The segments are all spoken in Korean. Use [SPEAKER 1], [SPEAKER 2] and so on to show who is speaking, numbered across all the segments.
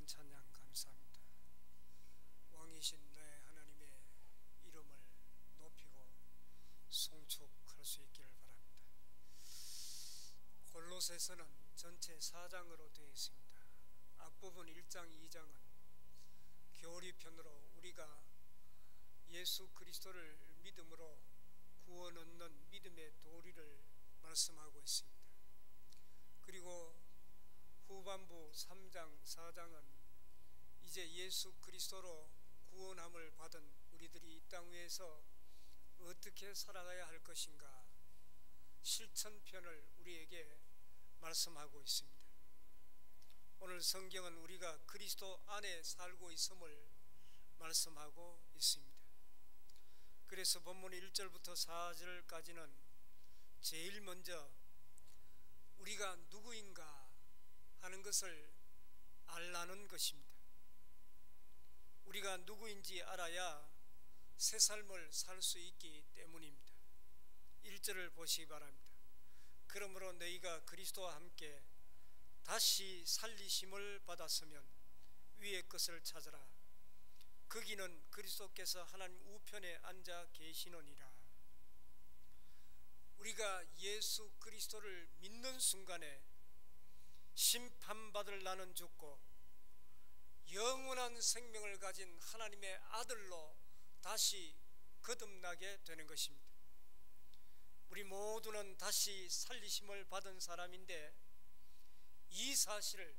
[SPEAKER 1] 귀한 찬양 감사합니다. 왕이신 내 하나님의 이름을 높이고 송축할 수 있기를 바랍니다. 골로새서는 전체 4장으로 되어 있습니다. 앞부분 1장, 2장은 교리편으로 우리가 예수 그리스도를 믿음으로 구원 얻는 믿음의 도리를 말씀하고 있습니다. 그리고 후반부 3장, 4장은 이제 예수 그리스도로 구원함을 받은 우리들이 이 땅 위에서 어떻게 살아가야 할 것인가 실천편을 우리에게 말씀하고 있습니다. 오늘 성경은 우리가 그리스도 안에 살고 있음을 말씀하고 있습니다. 그래서 본문 1절부터 4절까지는 제일 먼저 우리가 누구인가 하는 것을 알라는 것입니다. 우리가 누구인지 알아야 새 삶을 살 수 있기 때문입니다. 1절을 보시기 바랍니다. 그러므로 너희가 그리스도와 함께 다시 살리심을 받았으면 위의 것을 찾으라. 거기는 그리스도께서 하나님 우편에 앉아 계시느니라. 우리가 예수 그리스도를 믿는 순간에 심판받을 나는 죽고 영원한 생명을 가진 하나님의 아들로 다시 거듭나게 되는 것입니다. 우리 모두는 다시 살리심을 받은 사람인데 이 사실을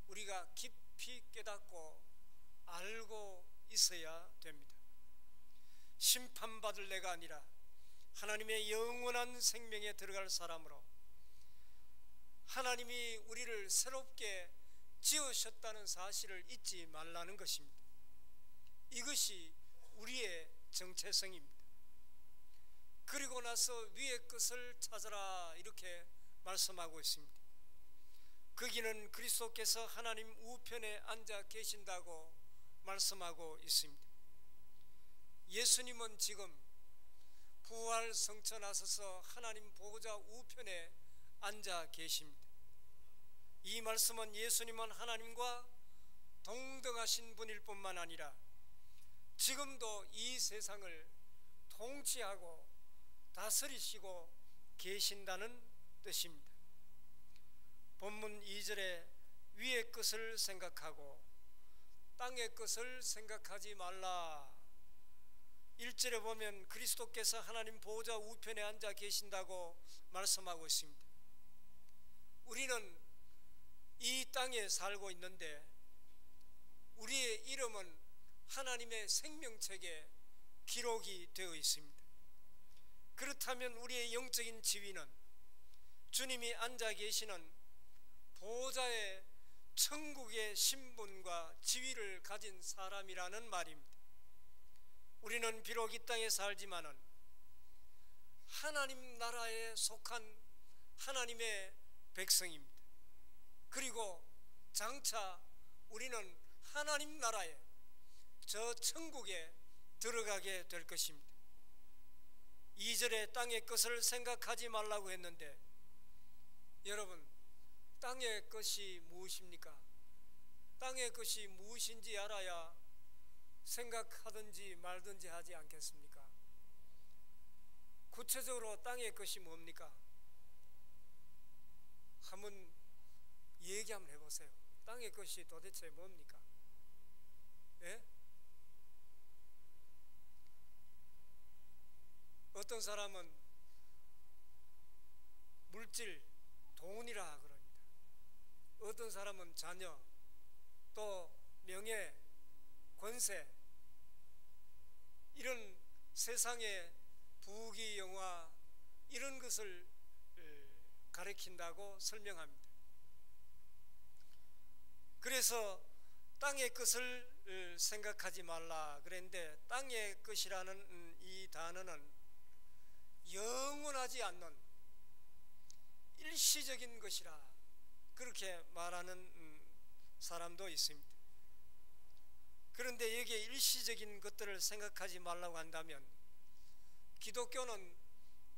[SPEAKER 1] 우리가 깊이 깨닫고 알고 있어야 됩니다. 심판받을 내가 아니라 하나님의 영원한 생명에 들어갈 사람으로 하나님이 우리를 새롭게 지으셨다는 사실을 잊지 말라는 것입니다. 이것이 우리의 정체성입니다. 그리고 나서 위의 것을 찾아라 이렇게 말씀하고 있습니다. 거기는 그리스도께서 하나님 우편에 앉아 계신다고 말씀하고 있습니다. 예수님은 지금 부활 성처 나서서 하나님 보호자 우편에 앉아 계십니다. 이 말씀은 예수님은 하나님과 동등하신 분일 뿐만 아니라 지금도 이 세상을 통치하고 다스리시고 계신다는 뜻입니다. 본문 2절에 위의 것을 생각하고 땅의 것을 생각하지 말라. 1절에 보면 그리스도께서 하나님 보호자 우편에 앉아 계신다고 말씀하고 있습니다. 우리는 이 땅에 살고 있는데 우리의 이름은 하나님의 생명책에 기록이 되어 있습니다. 그렇다면 우리의 영적인 지위는 주님이 앉아 계시는 보호자의 천국의 신분과 지위를 가진 사람이라는 말입니다. 우리는 비록 이 땅에 살지만은 하나님 나라에 속한 하나님의 백성입니다. 그리고 장차 우리는 하나님 나라에 저 천국에 들어가게 될 것입니다. 2절에 땅의 것을 생각하지 말라고 했는데 여러분, 땅의 것이 무엇입니까? 땅의 것이 무엇인지 알아야 생각하든지 말든지 하지 않겠습니까? 구체적으로 땅의 것이 뭡니까? 한번 얘기 한번 해보세요. 땅의 것이 도대체 뭡니까? 예? 어떤 사람은 물질, 돈이라 그럽니다. 어떤 사람은 자녀, 또 명예, 권세, 이런 세상의 부귀 영화 이런 것을 가리킨다고 설명합니다. 그래서 땅의 것을 생각하지 말라 그랬는데 땅의 것이라는 이 단어는 영원하지 않는 일시적인 것이라 그렇게 말하는 사람도 있습니다. 그런데 여기에 일시적인 것들을 생각하지 말라고 한다면 기독교는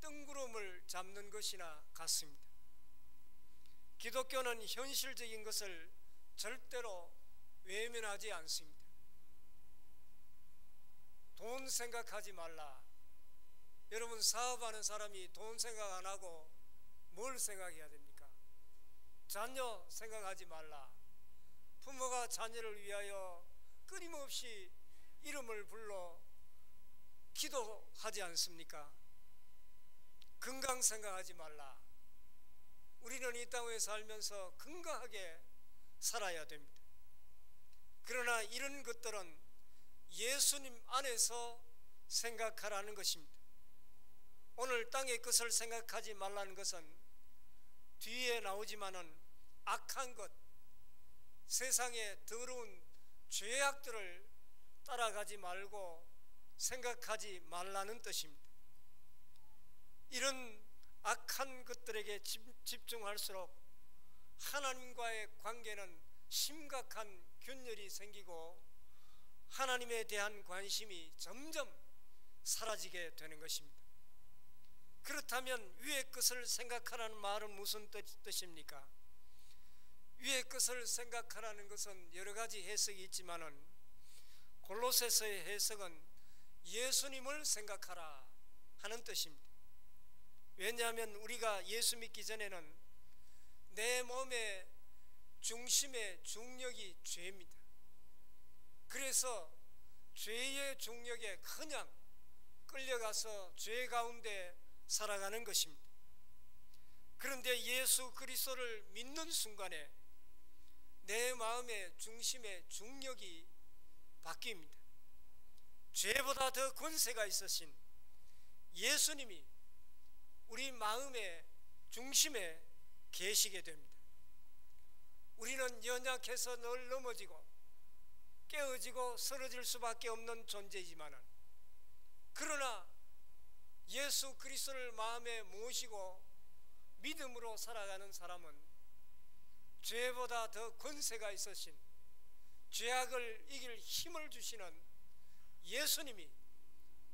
[SPEAKER 1] 뜬구름을 잡는 것이나 같습니다. 기독교는 현실적인 것을 절대로 외면하지 않습니다. 돈 생각하지 말라. 여러분, 사업하는 사람이 돈 생각 안 하고 뭘 생각해야 됩니까? 자녀 생각하지 말라. 부모가 자녀를 위하여 끊임없이 이름을 불러 기도하지 않습니까? 건강 생각하지 말라. 우리는 이 땅에 살면서 건강하게 살아야 됩니다. 그러나 이런 것들은 예수님 안에서 생각하라는 것입니다. 오늘 땅의 것을 생각하지 말라는 것은 뒤에 나오지만은 악한 것, 세상의 더러운 죄악들을 따라가지 말고 생각하지 말라는 뜻입니다. 이런 악한 것들에게 집중할수록 하나님과의 관계는 심각한 균열이 생기고 하나님에 대한 관심이 점점 사라지게 되는 것입니다. 그렇다면 위의 것을 생각하라는 말은 무슨 뜻입니까? 위의 것을 생각하라는 것은 여러 가지 해석이 있지만은 골로새서의 해석은 예수님을 생각하라 하는 뜻입니다. 왜냐하면 우리가 예수 믿기 전에는 내 몸의 중심의 중력이 죄입니다. 그래서 죄의 중력에 그냥 끌려가서 죄 가운데 살아가는 것입니다. 그런데 예수 그리스도를 믿는 순간에 내 마음의 중심의 중력이 바뀝니다. 죄보다 더 권세가 있으신 예수님이 우리 마음의 중심에 계시게 됩니다. 우리는 연약해서 늘 넘어지고 깨어지고 쓰러질 수밖에 없는 존재이지만은, 그러나 예수 그리스도를 마음에 모시고 믿음으로 살아가는 사람은 죄보다 더 권세가 있으신, 죄악을 이길 힘을 주시는 예수님이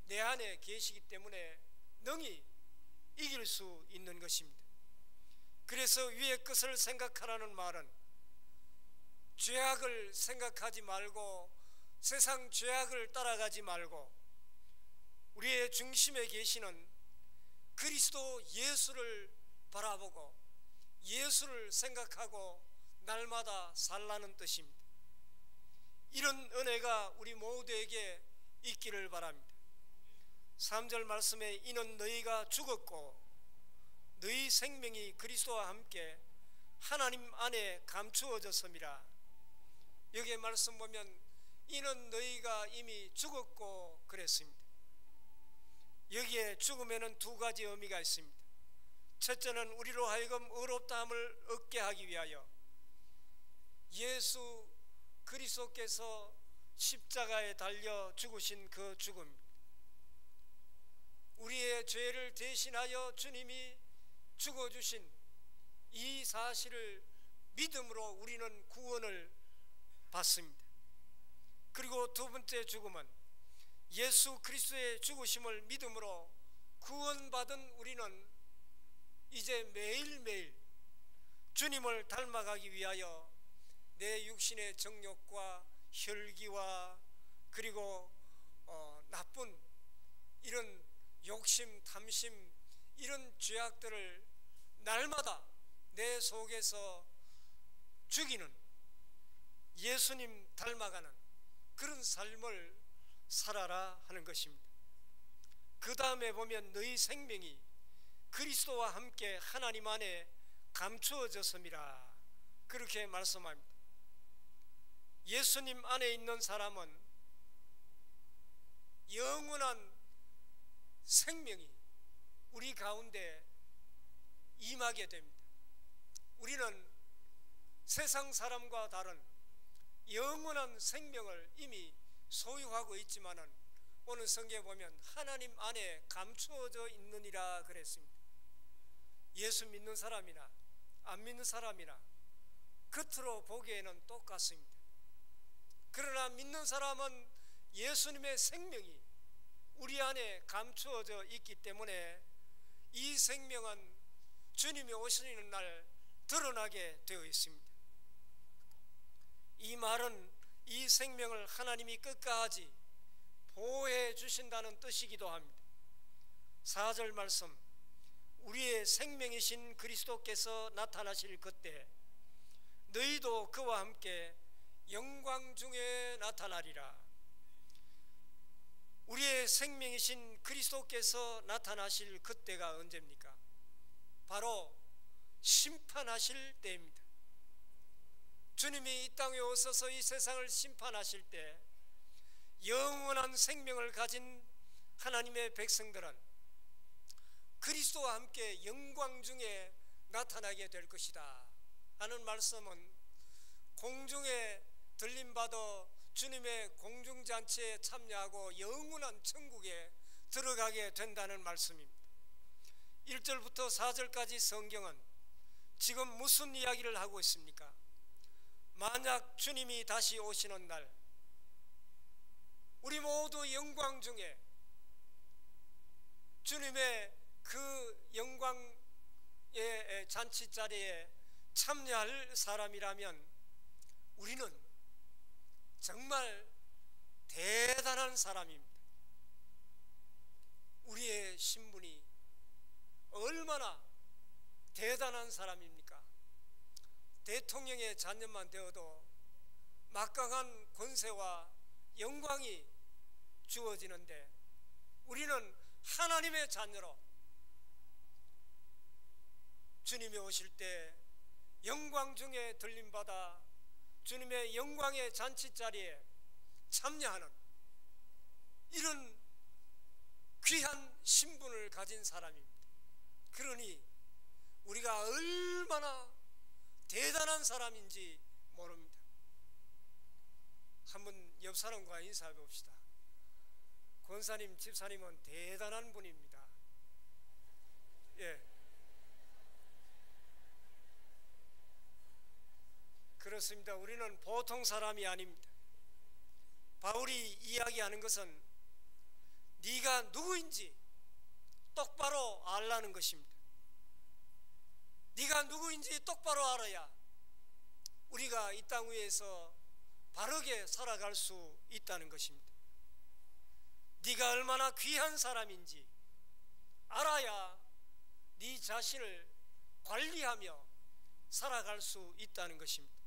[SPEAKER 1] 내 안에 계시기 때문에 능히 이길 수 있는 것입니다. 그래서 위의 것을 생각하라는 말은 죄악을 생각하지 말고 세상 죄악을 따라가지 말고 우리의 중심에 계시는 그리스도 예수를 바라보고 예수를 생각하고 날마다 살라는 뜻입니다. 이런 은혜가 우리 모두에게 있기를 바랍니다. 3절 말씀에 이는 너희가 죽었고 너희 생명이 그리스도와 함께 하나님 안에 감추어졌음이라. 여기에 말씀 보면 이는 너희가 이미 죽었고 그랬습니다. 여기에 죽음에는 두 가지 의미가 있습니다. 첫째는 우리로 하여금 의롭다함을 얻게 하기 위하여 예수 그리스도께서 십자가에 달려 죽으신 그 죽음, 우리의 죄를 대신하여 주님이 죽어주신 이 사실을 믿음으로 우리는 구원을 받습니다. 그리고 두 번째 죽음은 예수 그리스도의 죽으심을 믿음으로 구원받은 우리는 이제 매일매일 주님을 닮아가기 위하여 내 육신의 정욕과 혈기와 그리고 나쁜 이런 욕심, 탐심, 이런 죄악들을 날마다 내 속에서 죽이는, 예수님 닮아가는 그런 삶을 살아라 하는 것입니다. 그 다음에 보면 너희 생명이 그리스도와 함께 하나님 안에 감추어졌음이라 그렇게 말씀합니다. 예수님 안에 있는 사람은 영원한 생명이 우리 가운데 임하게 됩니다. 우리는 세상 사람과 다른 영원한 생명을 이미 소유하고 있지만은 오늘 성경에 보면 하나님 안에 감추어져 있느니라 그랬습니다. 예수 믿는 사람이나 안 믿는 사람이나 겉으로 보기에는 똑같습니다. 그러나 믿는 사람은 예수님의 생명이 우리 안에 감추어져 있기 때문에 이 생명은 주님이 오시는 날 드러나게 되어 있습니다. 이 말은 이 생명을 하나님이 끝까지 보호해 주신다는 뜻이기도 합니다. 4절 말씀, 우리의 생명이신 그리스도께서 나타나실 그때 너희도 그와 함께 영광 중에 나타나리라. 우리의 생명이신 그리스도께서 나타나실 그때가 언제입니까? 바로 심판하실 때입니다. 주님이 이 땅에 오셔서 이 세상을 심판하실 때 영원한 생명을 가진 하나님의 백성들은 그리스도와 함께 영광 중에 나타나게 될 것이다 하는 말씀은 공중에 들림받아 주님의 공중잔치에 참여하고 영원한 천국에 들어가게 된다는 말씀입니다. 1절부터 4절까지 성경은 지금 무슨 이야기를 하고 있습니까? 만약 주님이 다시 오시는 날 우리 모두 영광 중에 주님의 그 영광의 잔치자리에 참여할 사람이라면 우리는 정말 대단한 사람입니다. 우리의 신분이 얼마나 대단한 사람입니까? 대통령의 자녀만 되어도 막강한 권세와 영광이 주어지는데 우리는 하나님의 자녀로 주님이 오실 때 영광 중에 들림받아 주님의 영광의 잔치자리에 참여하는 이런 귀한 신분을 가진 사람입니다. 그러니 우리가 얼마나 대단한 사람인지 모릅니다. 한번 옆 사람과 인사해 봅시다. 권사님, 집사님은 대단한 분입니다. 예. 그렇습니다. 우리는 보통 사람이 아닙니다. 바울이 이야기하는 것은 네가 누구인지 똑바로 알라는 것입니다. 네가 누구인지 똑바로 알아야 우리가 이 땅 위에서 바르게 살아갈 수 있다는 것입니다. 네가 얼마나 귀한 사람인지 알아야 네 자신을 관리하며 살아갈 수 있다는 것입니다.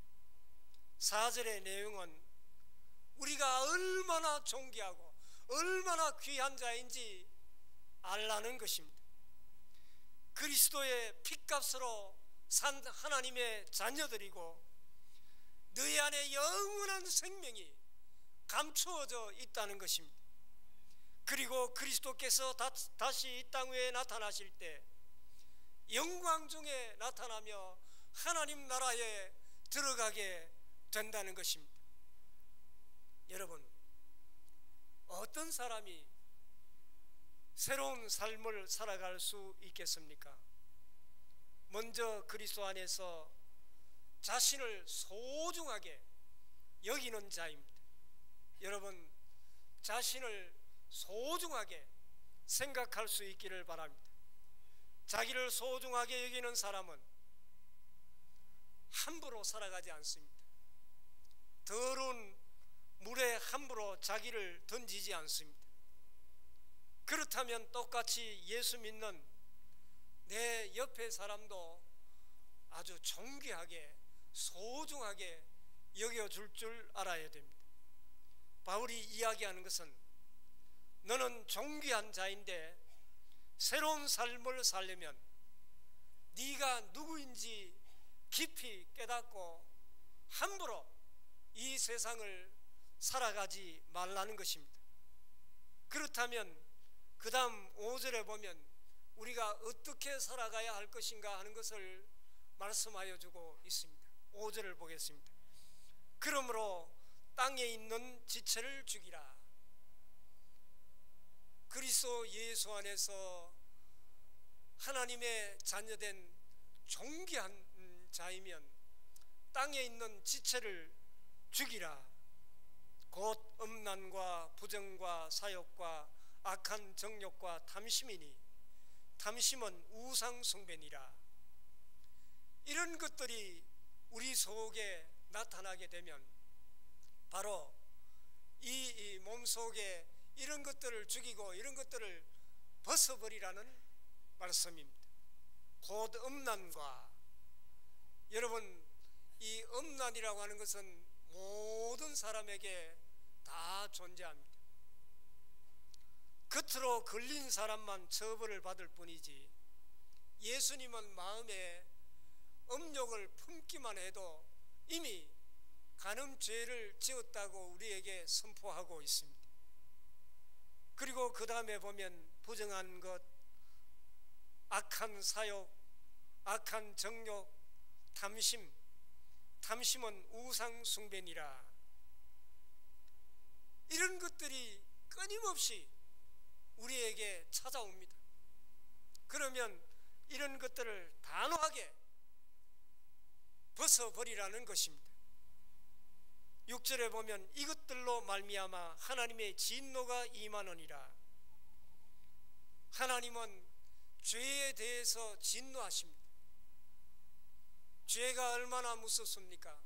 [SPEAKER 1] 4절의 내용은 우리가 얼마나 존귀하고 얼마나 귀한 자인지 알라는 것입니다. 그리스도의 핏값으로 산 하나님의 자녀들이고 너희 안에 영원한 생명이 감추어져 있다는 것입니다. 그리고 그리스도께서 다시 이 땅 위에 나타나실 때 영광 중에 나타나며 하나님 나라에 들어가게 된다는 것입니다. 여러분, 어떤 사람이 새로운 삶을 살아갈 수 있겠습니까? 먼저 그리스도 안에서 자신을 소중하게 여기는 자입니다. 여러분, 자신을 소중하게 생각할 수 있기를 바랍니다. 자기를 소중하게 여기는 사람은 함부로 살아가지 않습니다. 더러운 물에 함부로 자기를 던지지 않습니다. 그렇다면 똑같이 예수 믿는 내 옆에 사람도 아주 존귀하게 소중하게 여겨줄 줄 알아야 됩니다. 바울이 이야기하는 것은 너는 존귀한 자인데 새로운 삶을 살려면 네가 누구인지 깊이 깨닫고 함부로 이 세상을 살아가지 말라는 것입니다. 그렇다면 그 다음 5절에 보면 우리가 어떻게 살아가야 할 것인가 하는 것을 말씀하여 주고 있습니다. 5절을 보겠습니다. 그러므로 땅에 있는 지체를 죽이라. 그리스도 예수 안에서 하나님의 자녀된 존귀한 자이면 땅에 있는 지체를 죽이라. 곧 음란과 부정과 사욕과 악한 정욕과 탐심이니 탐심은 우상 숭배니라. 이런 것들이 우리 속에 나타나게 되면 바로 이 몸속에 이런 것들을 죽이고 이런 것들을 벗어버리라는 말씀입니다. 곧 음란과, 여러분, 이 음란이라고 하는 것은 모든 사람에게 다 존재합니다. 겉으로 걸린 사람만 처벌을 받을 뿐이지, 예수님은 마음에 음욕을 품기만 해도 이미 간음죄를 지었다고 우리에게 선포하고 있습니다. 그리고 그 다음에 보면 부정한 것, 악한 사욕, 악한 정욕, 탐심, 탐심은 우상 숭배니라. 이런 것들이 끊임없이 우리에게 찾아옵니다. 그러면 이런 것들을 단호하게 벗어버리라는 것입니다. 6절에 보면 이것들로 말미암아 하나님의 진노가 임하느니라. 하나님은 죄에 대해서 진노하십니다. 죄가 얼마나 무섭습니까?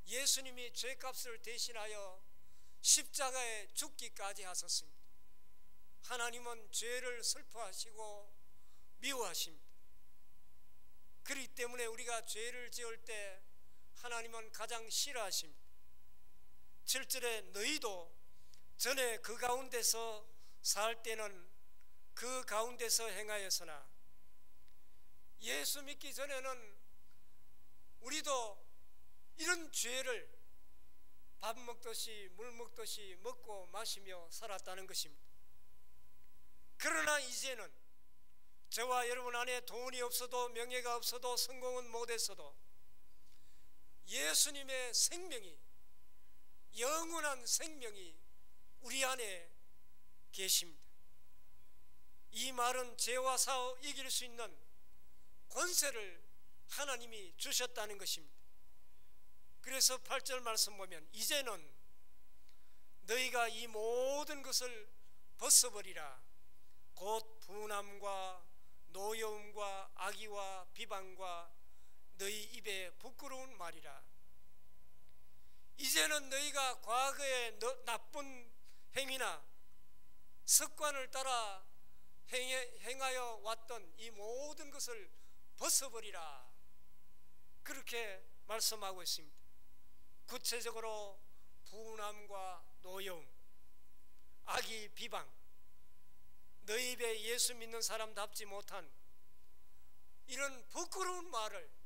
[SPEAKER 1] 예수님이 죄값을 대신하여 십자가에 죽기까지 하셨습니다. 하나님은 죄를 슬퍼하시고 미워하십니다. 그렇기 때문에 우리가 죄를 지을 때 하나님은 가장 싫어하십니다. 7절에 너희도 전에 그 가운데서 살 때는 그 가운데서 행하였으나, 예수 믿기 전에는 우리도 이런 죄를 밥 먹듯이 물 먹듯이 먹고 마시며 살았다는 것입니다. 그러나 이제는 저와 여러분 안에 돈이 없어도 명예가 없어도 성공은 못했어도 예수님의 생명이, 영원한 생명이 우리 안에 계십니다. 이 말은 죄와 사어 이길 수 있는 권세를 하나님이 주셨다는 것입니다. 그래서 8절 말씀 보면 이제는 너희가 이 모든 것을 벗어버리라. 곧 분함과 노여움과 악의와 비방과 너희 입에 부끄러운 말이라. 이제는 너희가 과거의 나쁜 행위나 습관을 따라 행하여 왔던 이 모든 것을 벗어버리라. 그렇게 말씀하고 있습니다. 구체적으로 분함과 노여움, 악의, 비방, 너희 입에 예수 믿는 사람답지 못한 이런 부끄러운 말을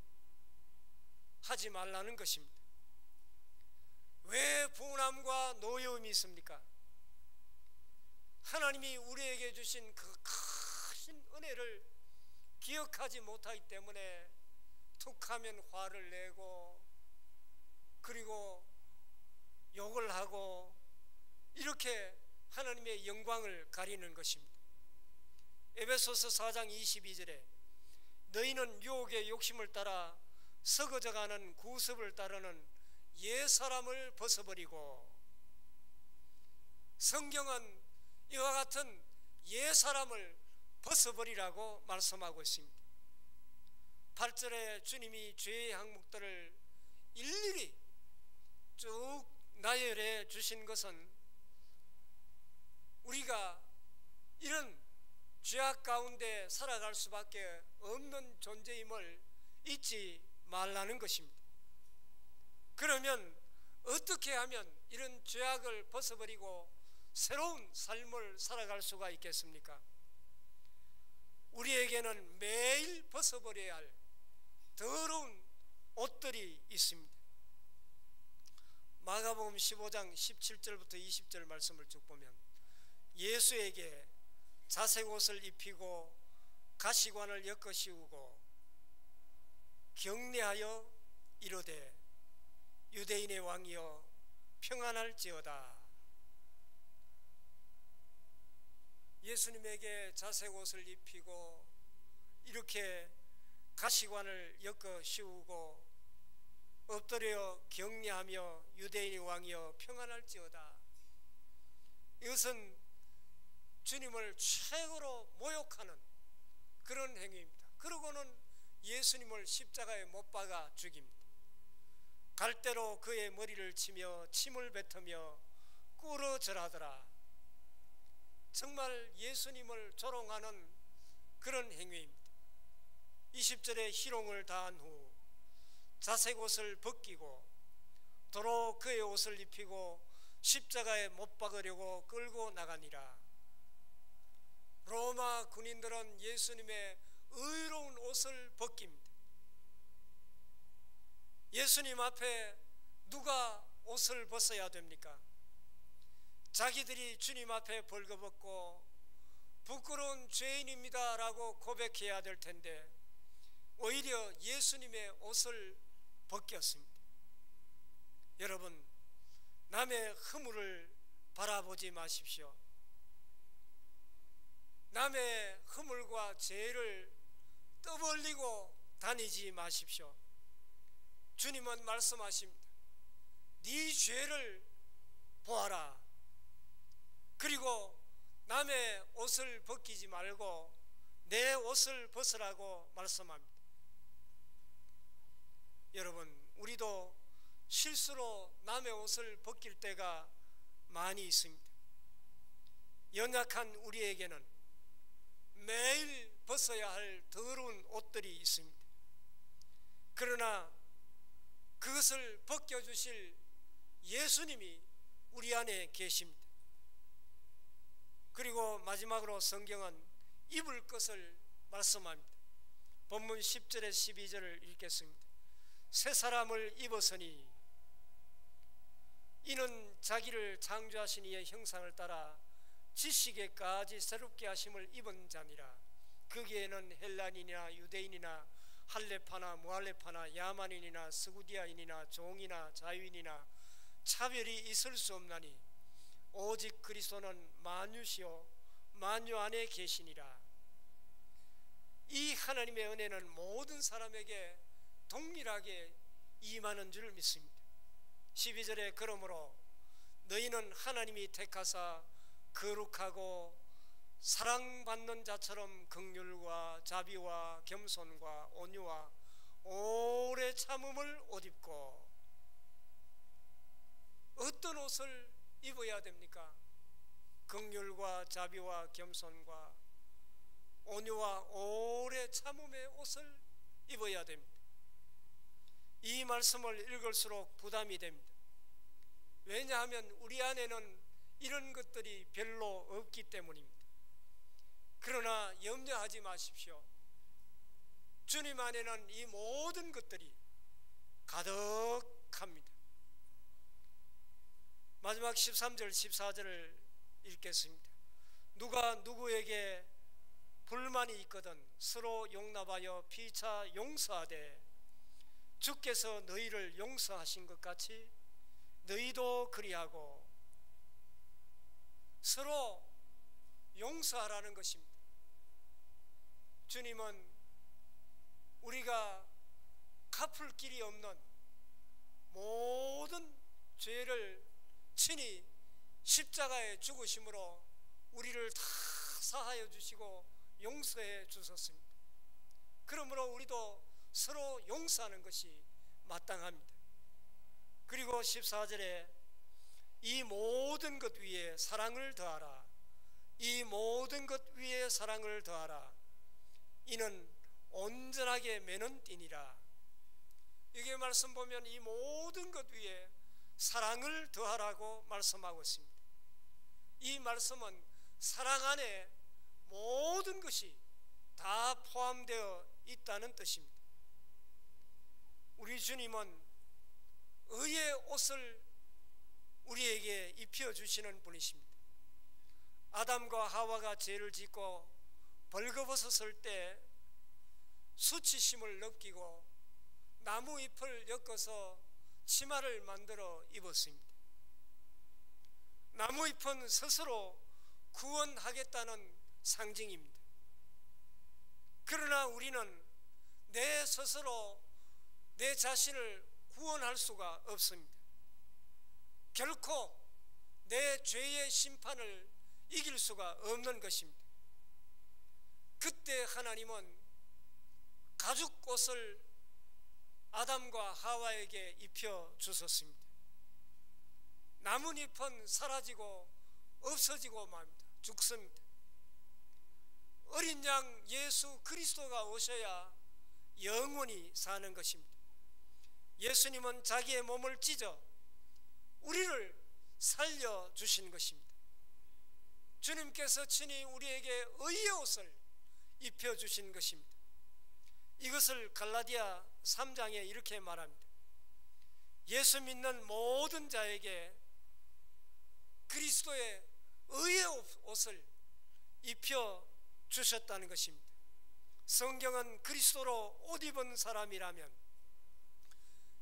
[SPEAKER 1] 하지 말라는 것입니다. 왜 분함과 노여움이 있습니까? 하나님이 우리에게 주신 그 큰 은혜를 기억하지 못하기 때문에 툭하면 화를 내고, 그리고 욕을 하고, 이렇게 하나님의 영광을 가리는 것입니다. 에베소서 4장 22절에 너희는 유혹의 욕심을 따라 썩어져가는 구습을 따르는 옛사람을 벗어버리고, 성경은 이와 같은 옛사람을 벗어버리라고 말씀하고 있습니다. 8절에 주님이 죄의 항목들을 일일이 쭉 나열해 주신 것은 우리가 이런 죄악 가운데 살아갈 수밖에 없는 존재임을 잊지 말라는 것입니다. 그러면 어떻게 하면 이런 죄악을 벗어버리고 새로운 삶을 살아갈 수가 있겠습니까? 우리에게는 매일 벗어버려야 할 더러운 옷들이 있습니다. 마가복음 15장 17절부터 20절 말씀을 쭉 보면 예수에게 자색 옷을 입히고 가시관을 엮어 씌우고 경례하여 이르되 유대인의 왕이여 평안할지어다. 예수님에게 자색 옷을 입히고 이렇게 가시관을 엮어 씌우고 엎드려 경례하며 유대인의 왕이여 평안할지어다. 이것은 주님을 최고로 모욕하는 그런 행위입니다. 그러고는 예수님을 십자가에 못 박아 죽입니다. 갈대로 그의 머리를 치며 침을 뱉으며 꿇어 절하더라. 정말 예수님을 조롱하는 그런 행위입니다. 20절에 희롱을 다한 후 자색 옷을 벗기고 도로 그의 옷을 입히고 십자가에 못 박으려고 끌고 나가니라. 로마 군인들은 예수님의 의로운 옷을 벗깁니다. 예수님 앞에 누가 옷을 벗어야 됩니까? 자기들이 주님 앞에 벌거벗고 부끄러운 죄인입니다 라고 고백해야 될 텐데 오히려 예수님의 옷을 벗겼습니다. 여러분, 남의 허물을 바라보지 마십시오. 남의 허물과 죄를 떠벌리고 다니지 마십시오. 주님은 말씀하십니다. 네 죄를 보아라. 그리고 남의 옷을 벗기지 말고 내 옷을 벗으라고 말씀합니다. 여러분, 우리도 실수로 남의 옷을 벗길 때가 많이 있습니다. 연약한 우리에게는 매일 벗어야 할 더러운 옷들이 있습니다. 그러나 그것을 벗겨주실 예수님이 우리 안에 계십니다. 그리고 마지막으로 성경은 입을 것을 말씀합니다. 본문 10절에 12절을 읽겠습니다. 새 사람을 입었으니 이는 자기를 창조하신 이의 형상을 따라 지식에까지 새롭게 하심을 입은 자니라. 거기에는 헬라인이나 유대인이나 할레파나 무할레파나 야만인이나 스구디아인이나 종이나 자유인이나 차별이 있을 수 없나니 오직 그리스도는 만유시요 만유 안에 계시니라. 이 하나님의 은혜는 모든 사람에게 동일하게 임하는 줄 믿습니다. 12절에 그러므로 너희는 하나님이 택하사 거룩하고 사랑받는 자처럼 긍휼과 자비와 겸손과 온유와 오래 참음을 옷 입고. 어떤 옷을 입어야 됩니까? 긍휼과 자비와 겸손과 온유와 오래 참음의 옷을 입어야 됩니다. 이 말씀을 읽을수록 부담이 됩니다. 왜냐하면 우리 안에는 이런 것들이 별로 없기 때문입니다. 그러나 염려하지 마십시오. 주님 안에는 이 모든 것들이 가득합니다. 마지막 13절 14절을 읽겠습니다. 누가 누구에게 불만이 있거든 서로 용납하여 피차 용서하되 주께서 너희를 용서하신 것 같이 너희도 그리하고. 서로 용서하라는 것입니다. 주님은 우리가 갚을 길이 없는 모든 죄를 친히 십자가에 죽으심으로 우리를 다 사하여 주시고 용서해 주셨습니다. 그러므로 우리도 서로 용서하는 것이 마땅합니다. 그리고 14절에 이 모든 것 위에 사랑을 더하라. 이 모든 것 위에 사랑을 더하라. 이는 온전하게 매는 띠니라. 여기 말씀 보면 이 모든 것 위에 사랑을 더하라고 말씀하고 있습니다. 이 말씀은 사랑 안에 모든 것이 다 포함되어 있다는 뜻입니다. 우리 주님은 의의 옷을 우리에게 입혀주시는 분이십니다. 아담과 하와가 죄를 짓고 벌거벗었을 때 수치심을 느끼고 나무 잎을 엮어서 치마를 만들어 입었습니다. 나무 잎은 스스로 구원하겠다는 상징입니다. 그러나 우리는 내 스스로 내 자신을 구원할 수가 없습니다. 결코 내 죄의 심판을 이길 수가 없는 것입니다. 그때 하나님은 가죽옷을 아담과 하와에게 입혀 주셨습니다. 나뭇잎은 사라지고 없어지고 맙니다. 죽습니다. 어린 양 예수 그리스도가 오셔야 영원히 사는 것입니다. 예수님은 자기의 몸을 찢어 우리를 살려주신 것입니다. 주님께서 친히 우리에게 의의 옷을 입혀주신 것입니다. 이것을 갈라디아 3장에 이렇게 말합니다. 예수 믿는 모든 자에게 그리스도의 의의 옷을 입혀주셨다는 것입니다. 성경은 그리스도로 옷 입은 사람이라면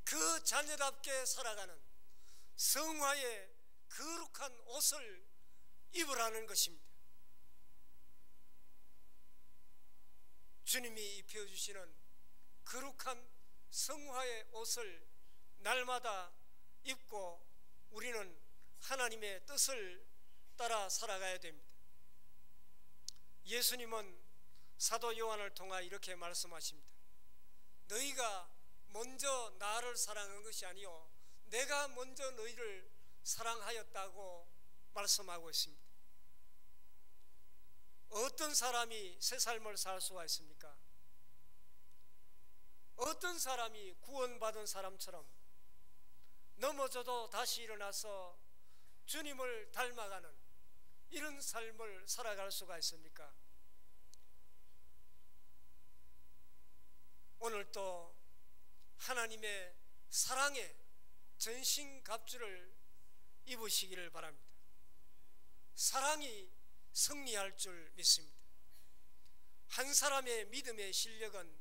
[SPEAKER 1] 그 자녀답게 살아가는 성화의 거룩한 옷을 입으라는 것입니다. 주님이 입혀주시는 거룩한 성화의 옷을 날마다 입고 우리는 하나님의 뜻을 따라 살아가야 됩니다. 예수님은 사도 요한을 통하여 이렇게 말씀하십니다. 너희가 먼저 나를 사랑한 것이 아니요 내가 먼저 너희를 사랑하였다고 말씀하고 있습니다. 어떤 사람이 새 삶을 살 수가 있습니까? 어떤 사람이 구원받은 사람처럼 넘어져도 다시 일어나서 주님을 닮아가는 이런 삶을 살아갈 수가 있습니까? 오늘 또 하나님의 사랑의 전신갑주를 입으시기를 바랍니다. 사랑이 승리할 줄 믿습니다. 한 사람의 믿음의 실력은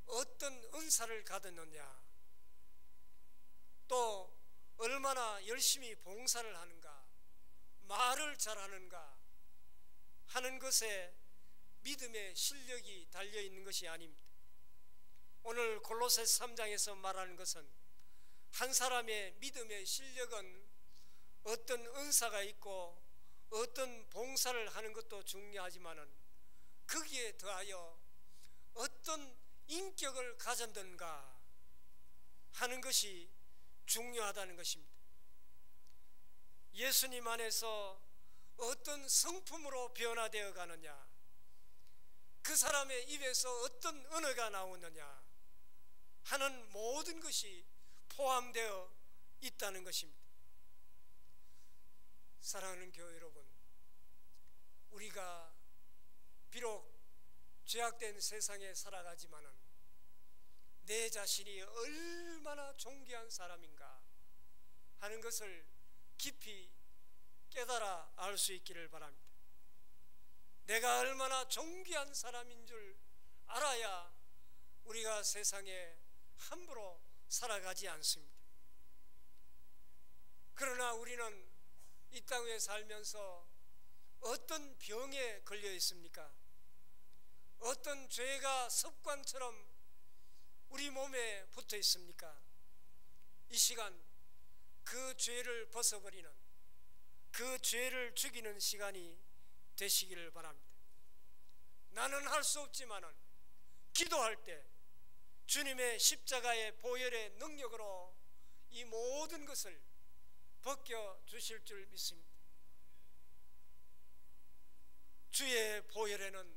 [SPEAKER 1] 어떤 은사를 가졌느냐, 또 얼마나 열심히 봉사를 하는가, 말을 잘하는가 하는 것에 믿음의 실력이 달려있는 것이 아닙니다. 오늘 골로새서 3장에서 말하는 것은 한 사람의 믿음의 실력은 어떤 은사가 있고 어떤 봉사를 하는 것도 중요하지만은 거기에 더하여 어떤 인격을 가졌는가 하는 것이 중요하다는 것입니다. 예수님 안에서 어떤 성품으로 변화되어 가느냐, 그 사람의 입에서 어떤 언어가 나오느냐 하는 모든 것이 포함되어 있다는 것입니다. 사랑하는 교회 여러분, 우리가 비록 죄악된 세상에 살아가지만은 내 자신이 얼마나 존귀한 사람인가 하는 것을 깊이 깨달아 알 수 있기를 바랍니다. 내가 얼마나 존귀한 사람인 줄 알아야 우리가 세상에 함부로 살아가지 않습니다. 그러나 우리는 이 땅에 살면서 어떤 병에 걸려 있습니까? 어떤 죄가 습관처럼 우리 몸에 붙어 있습니까? 이 시간 그 죄를 벗어버리는, 그 죄를 죽이는 시간이 되시기를 바랍니다. 나는 할 수 없지만은 기도할 때 주님의 십자가의 보혈의 능력으로 이 모든 것을 벗겨 주실 줄 믿습니다. 주의 보혈에는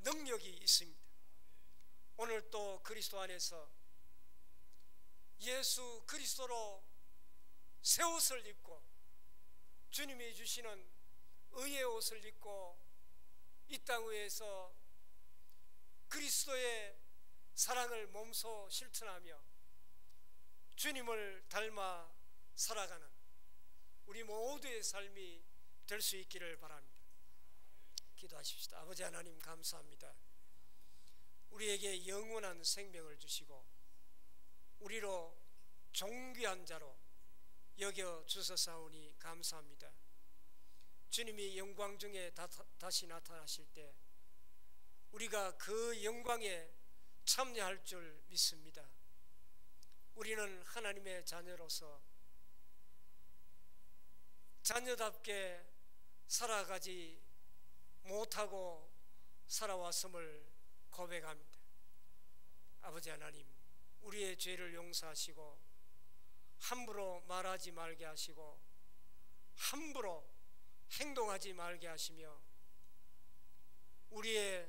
[SPEAKER 1] 능력이 있습니다. 오늘 또 그리스도 안에서 예수 그리스도로 새 옷을 입고 주님이 주시는 의의 옷을 입고 이 땅 위에서 그리스도의 사랑을 몸소 실천하며 주님을 닮아 살아가는 우리 모두의 삶이 될 수 있기를 바랍니다. 기도하십시다. 아버지 하나님 감사합니다. 우리에게 영원한 생명을 주시고 우리로 존귀한 자로 여겨 주셨사오니 감사합니다. 주님이 영광 중에 다시 나타나실 때 우리가 그 영광에 참여할 줄 믿습니다. 우리는 하나님의 자녀로서 자녀답게 살아가지 못하고 살아왔음을 고백합니다. 아버지 하나님, 우리의 죄를 용서하시고 함부로 말하지 말게 하시고 함부로 행동하지 말게 하시며 우리의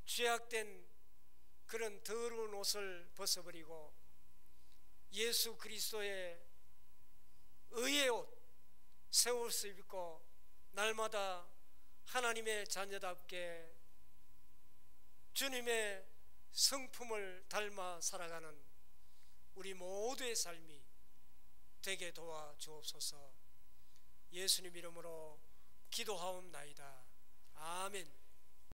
[SPEAKER 1] 죄악된 그런 더러운 옷을 벗어버리고 예수 그리스도의 의의 옷, 새 옷을 입고 날마다 하나님의 자녀답게 주님의 성품을 닮아 살아가는 우리 모두의 삶이 되게 도와주옵소서. 예수님 이름으로 기도하옵나이다. 아멘.